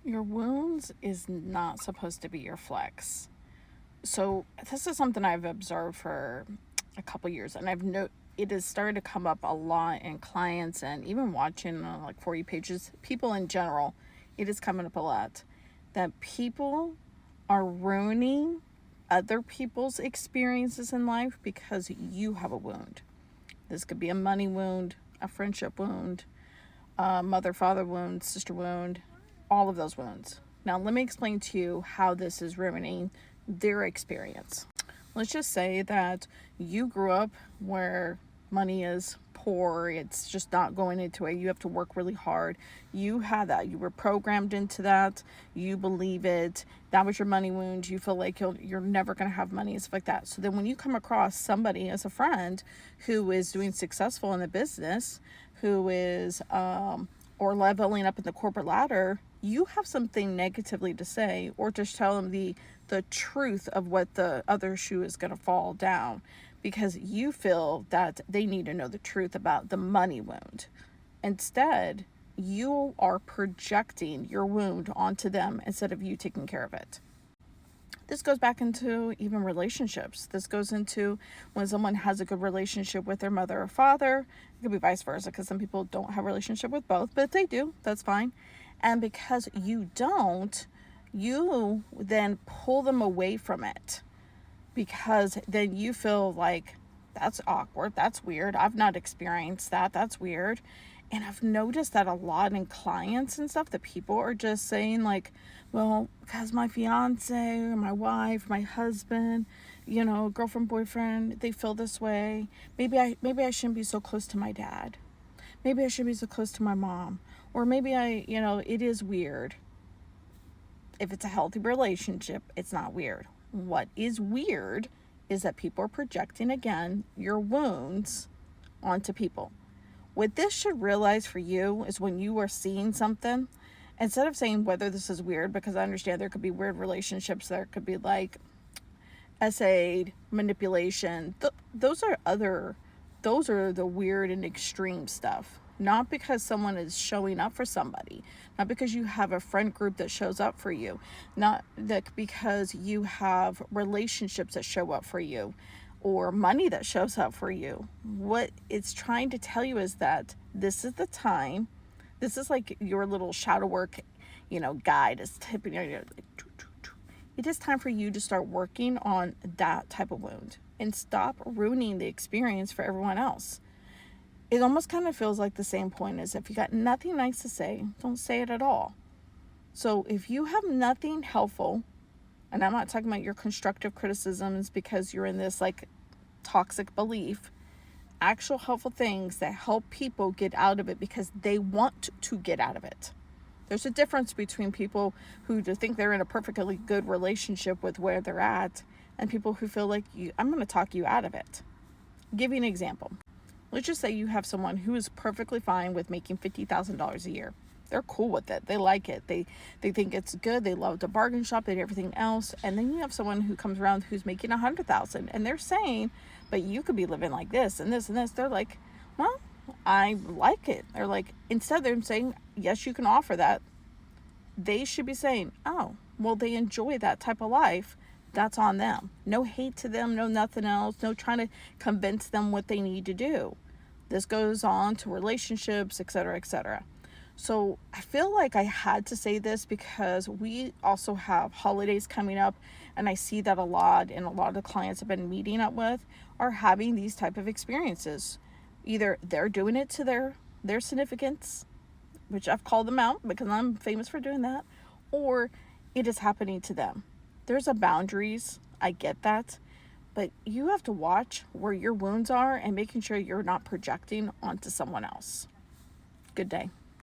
Your wounds is not supposed to be your flex. So this is something I've observed for a couple years, and it has started to come up a lot in clients and even watching like For You pages, people in general. It is coming up a lot that people are ruining other people's experiences in life because you have a wound. This could be a money wound, a friendship wound, a mother-father wound, sister wound, all of those wounds. Now, let me explain to you how this is ruining their experience. Let's just say that you grew up where money is poor, it's just not going into it. You have to work really hard. You had that. You were programmed into that. You believe it. That was your money wound. You feel like you're never going to have money and stuff like that. So then when you come across somebody as a friend who is doing successful in the business, who is or leveling up in the corporate ladder, you have something negatively to say, or just tell them the truth of what the other shoe is going to fall down, because you feel that they need to know the truth about the money wound. Instead, you are projecting your wound onto them instead of you taking care of it. This goes back into even relationships. This goes into when someone has a good relationship with their mother or father. It could be vice versa, because some people don't have a relationship with both, but if they do, that's fine. And because you don't, you then pull them away from it, because then you feel like that's awkward, that's weird, I've not experienced that, that's weird. And I've noticed that a lot in clients and stuff, that people are just saying like, well, because my fiance or my wife, my husband, girlfriend, boyfriend, they feel this way. Maybe I shouldn't be so close to my dad. Maybe I should be so close to my mom. Or maybe it is weird. If it's a healthy relationship, it's not weird. What is weird is that people are projecting, again, your wounds onto people. What this should realize for you is when you are seeing something, instead of saying whether this is weird, because I understand there could be weird relationships, there could be like essayed manipulation. Those are the weird and extreme stuff. Not because someone is showing up for somebody, not because you have a friend group that shows up for you, not that because you have relationships that show up for you, or money that shows up for you. What it's trying to tell you is that this is the time. This is like your little shadow work, guide is tipping. It is time for you to start working on that type of wound and stop ruining the experience for everyone else. It almost kind of feels like the same point as if you got nothing nice to say, don't say it at all. So if you have nothing helpful, and I'm not talking about your constructive criticisms because you're in this like toxic belief, actual helpful things that help people get out of it because they want to get out of it. There's a difference between people who think they're in a perfectly good relationship with where they're at and people who feel like I'm going to talk you out of it. I'll give you an example. Let's just say you have someone who is perfectly fine with making $50,000 a year. They're cool with it. They like it. They think it's good. They love to bargain shop. They do everything else. And then you have someone who comes around who's making $100,000, and they're saying, but you could be living like this and this and this. They're like, well, I like it. They're like, instead they're saying, yes, you can offer that. They should be saying, oh, well, they enjoy that type of life. That's on them. No hate to them, no nothing else, no trying to convince them what they need to do. This goes on to relationships, etc., etc. So I feel like I had to say this because we also have holidays coming up, and I see that a lot, and a lot of the clients I've been meeting up with are having these type of experiences. Either they're doing it to their significants, which I've called them out because I'm famous for doing that, or it is happening to them. There's a boundaries, I get that, but you have to watch where your wounds are and making sure you're not projecting onto someone else. Good day.